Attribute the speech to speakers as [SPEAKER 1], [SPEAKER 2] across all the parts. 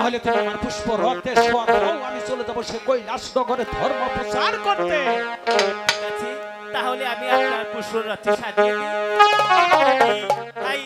[SPEAKER 1] তাহলে তুমি আমার পুষ্প রথে সওয়ার হও, আমি চলে যাবো সে কৈলাস নগরে ধর্ম প্রচার করতে।
[SPEAKER 2] ঠিক আছে, তাহলে আমি আপনার পুষ্প রথে সাজিয়ে দিই। আই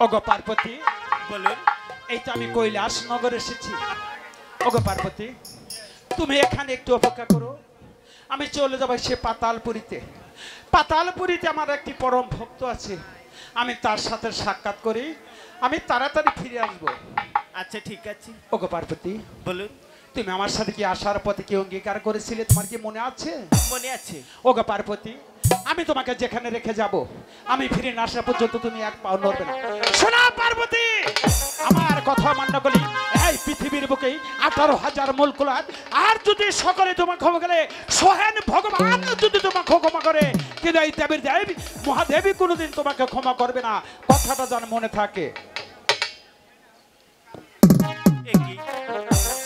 [SPEAKER 1] ওগো পার্বতী,
[SPEAKER 2] বলুন।
[SPEAKER 1] এই তো আমি কৈলাস নগর এসেছি। ওগো পার্বতী, তুমি এখানে একটু অপেক্ষা করো, আমি চলে যাবো সে পাতালপুরীতে। পাতালপুরীতে আমার একটি পরম ভক্ত আছে, আমি তার সাথে সাক্ষাৎ করি, আমি তাড়াতাড়ি ফিরে আসবো।
[SPEAKER 2] আচ্ছা ঠিক আছে।
[SPEAKER 1] ওগো পার্বতী,
[SPEAKER 2] বলুন।
[SPEAKER 1] তুমি আমার সাথে কি আসার পথে কি অঙ্গীকার করেছিলে, তোমার কি মনে আছে?
[SPEAKER 2] মনে আছে।
[SPEAKER 1] ওগো পার্বতী, আমি তোমাকে যেখানে রেখে যাব, আমি ফিরে না আসা পর্যন্ত তুমি এক পাও নড়বে না। শোনা পার্বতী, আমার কথা মান্য করি, এই পৃথিবীর বুকে 18,000 মুলকুলাত, আর যদি সকলে তোমাকে ক্ষমা করে, সোহেন ভগবান যদি তোমাকে ক্ষমা করে, কিন্তু এই দেবীর দেবী মহাদেবী কোনোদিন তোমাকে ক্ষমা করবে না, কথাটা যেন মনে থাকে।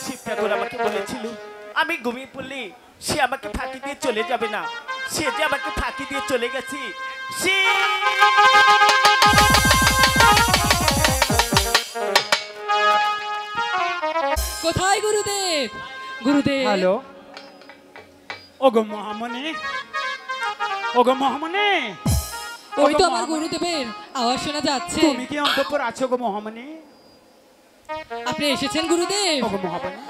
[SPEAKER 2] শিব ঠাকুর আমাকে বলেছিল আমি ঘুমিয়ে পড়লে সে আমাকে ফাঁকি দিয়ে চলে যাবে না, সে যে আমাকে ফাঁকি দিয়ে চলে গেছে। সে
[SPEAKER 3] কোথায় গুরুদেব? গুরুদেব,
[SPEAKER 1] হ্যালো, ওগো মহামণি, ওগো মহামণি,
[SPEAKER 3] ওই তো আমার গুরুদেবের আওয়াজ শোনা যাচ্ছে।
[SPEAKER 1] তুমি কি অন্তঃপুর আছো গো মহামণি?
[SPEAKER 3] আপনি এসেছেন গুরুদেব?
[SPEAKER 1] ওগো মহামণি,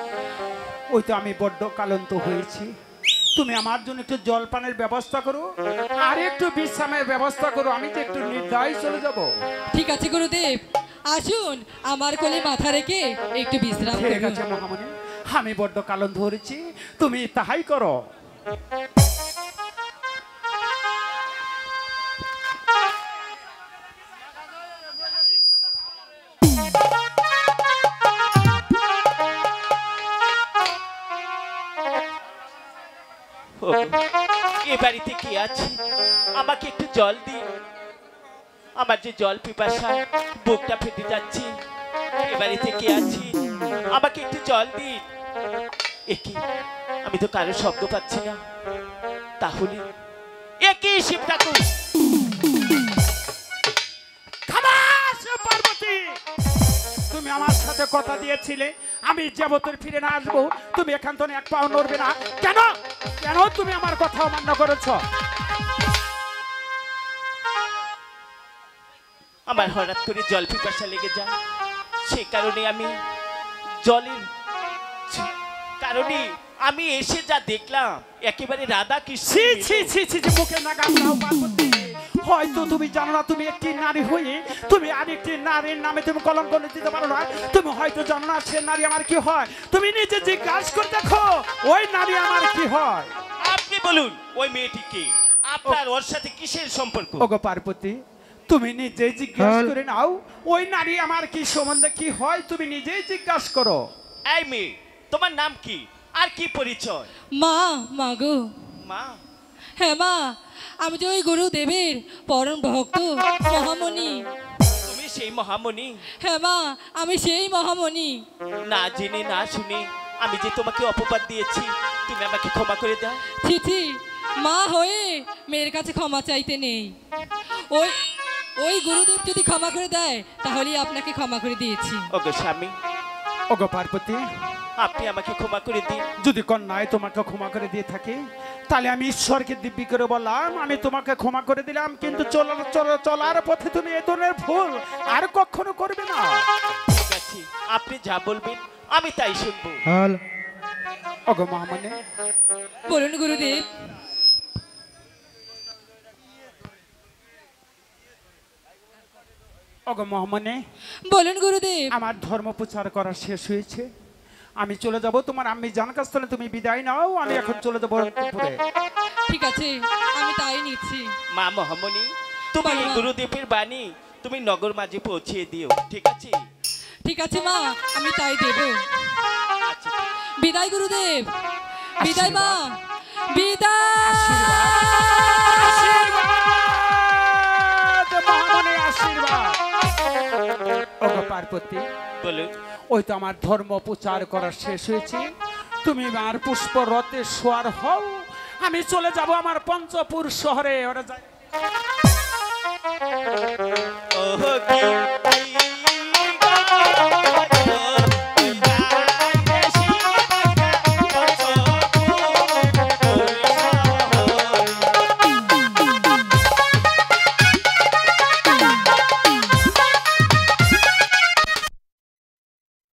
[SPEAKER 1] ওই তো আমি বড্ড কালন্ত হয়েছি, তুমি আমার জন্য একটু জলপানের ব্যবস্থা করো, আর একটু বিশ্রামের ব্যবস্থা করো, আমি তো একটু নির্দায় চলে যাব।
[SPEAKER 3] ঠিক আছে গুরুদেব, আসুন আমার কোলে মাথা রেখে একটু বিশ্রাম
[SPEAKER 1] ঠিক
[SPEAKER 3] করুন।
[SPEAKER 1] আছে মহামণি, আমি বড্ড কালন্ত হয়েছি, তুমি তাহাই করো।
[SPEAKER 2] এ বাড়িতে কি আছে? আমাকে একটু জল দিন, আমার যে জল পিপাসা, বুকটা ফেটে যাচ্ছে। এ বাড়িতে কি আছে? আমাকে একটু জল দিন। একি, আমি তো কারো শব্দ পাচ্ছি না, তাহলে একই শিব ঠাকুর।
[SPEAKER 1] খামাস পার্বতী, তুমি আমার সাথে কথা দিয়েছিলে আমি যাবতের ফিরে না আসবো, তুমি এখান থেকে এক পাও নড়বে না, কেন কেন তুমি আমার কথা অমান্য করেছো?
[SPEAKER 2] আমার হঠাৎ করে জল পিপাসা লেগে যায়, সেই কারণে আমি জলের কারণে আমি এসে যা দেখলাম একেবারে রাধা কৃষ্ণ।
[SPEAKER 1] ছি ছি ছি ছি ছি, মুখে না গামলাও পার্বতী, হয়তো তুমি জানো না তুমি একটি নারী হয়ে তুমি আরেকটি নারীর নামে তুমি কলঙ্ক দিতে পারো না, তুমি হয়তো জানো না সে নারী আমার কি হয়, তুমি নিজে জিজ্ঞাসা করে দেখো ওই নারী আমার কি হয়।
[SPEAKER 2] আপনি বলুন ওই মেয়েটিকে, আপনার ওর সাথে কিসের সম্পর্ক?
[SPEAKER 1] ওগো পার্বতী, তুমি নিজেই জিজ্ঞাসা করে নাও ওই নারী আমার কি সম্বন্ধে কি হয়, তুমি নিজেই জিজ্ঞাসা করো।
[SPEAKER 2] এই মেয়ে, তোমার নাম কি আর কি পরিচয়?
[SPEAKER 3] মা, মাগো।
[SPEAKER 2] মা?
[SPEAKER 3] হ্যাঁ মা, আমি যে ওই গুরুদেবের পরম ভক্ত মহামণি।
[SPEAKER 2] তুমি সেই মহামণি?
[SPEAKER 3] হ্যাঁ মা, আমি সেই মহামণি।
[SPEAKER 2] না জেনে না শুনে আমি যে তোমাকে অপবাদ দিয়েছি, তুমি আমাকে ক্ষমা করে দাও।
[SPEAKER 3] ছি, মা হয়ে মেয়ের কাছে ক্ষমা চাইতে নেই। ওই ওই গুরুদেব যদি ক্ষমা করে দেয় তাহলে আপনাকে ক্ষমা করে দিয়েছি।
[SPEAKER 2] ওগো স্বামী,
[SPEAKER 1] ওগো পার্বতী,
[SPEAKER 2] আপনি আমাকে ক্ষমা করে দিন।
[SPEAKER 1] যদি কন্যায় তোমাকে ক্ষমা করে দিয়ে থাকে তাহলে আমি ঈশ্বরকে দিব্যি করে বললাম আমি তোমাকে ক্ষমা করে দিলাম, কিন্তু চলার পথে তুমি এ ধরনের ভুল আর কখনো করবে না।
[SPEAKER 2] ঠিক আছে, আপনি যা বলবেন আমি তাই শুনবো।
[SPEAKER 1] ওগো মহামণি,
[SPEAKER 3] বলুন গুরুদেব।
[SPEAKER 1] ওগো মহামণি,
[SPEAKER 3] বলুন গুরুদেব।
[SPEAKER 1] আমার ধর্ম প্রচার করা শেষ হয়েছে, আমি চলে যাব, তোমার আম্মি জান কাছ থেকে তুমি বিদায় নাও, আমি এখন চলে যাবো অন্তঃপুরে।
[SPEAKER 3] ঠিক আছে, আমি তাই নিচ্ছি।
[SPEAKER 2] মা মহামণি, তুমি
[SPEAKER 3] বলো মা।
[SPEAKER 2] গুরুদেবের বাণী তুমি নগর মাঝে পৌঁছিয়ে দিও, ঠিক আছে?
[SPEAKER 3] ঠিক আছে মা, আমি তাই দেব।
[SPEAKER 2] আচ্ছা,
[SPEAKER 3] বিদায় গুরুদেব, বিদায় মা, বিদায়।
[SPEAKER 1] আশীর্বাদ মহামণি, আশীর্বাদ। ওগো পার্বতী,
[SPEAKER 2] বলুন।
[SPEAKER 1] ওই তো আমার ধর্ম প্রচার করা শেষ হয়েছে, তুমি আমার পুষ্প রথে সোয়ার হও, আমি চলে যাব আমার পঞ্চপুর শহরে। ওরা যায়
[SPEAKER 2] ওহ কি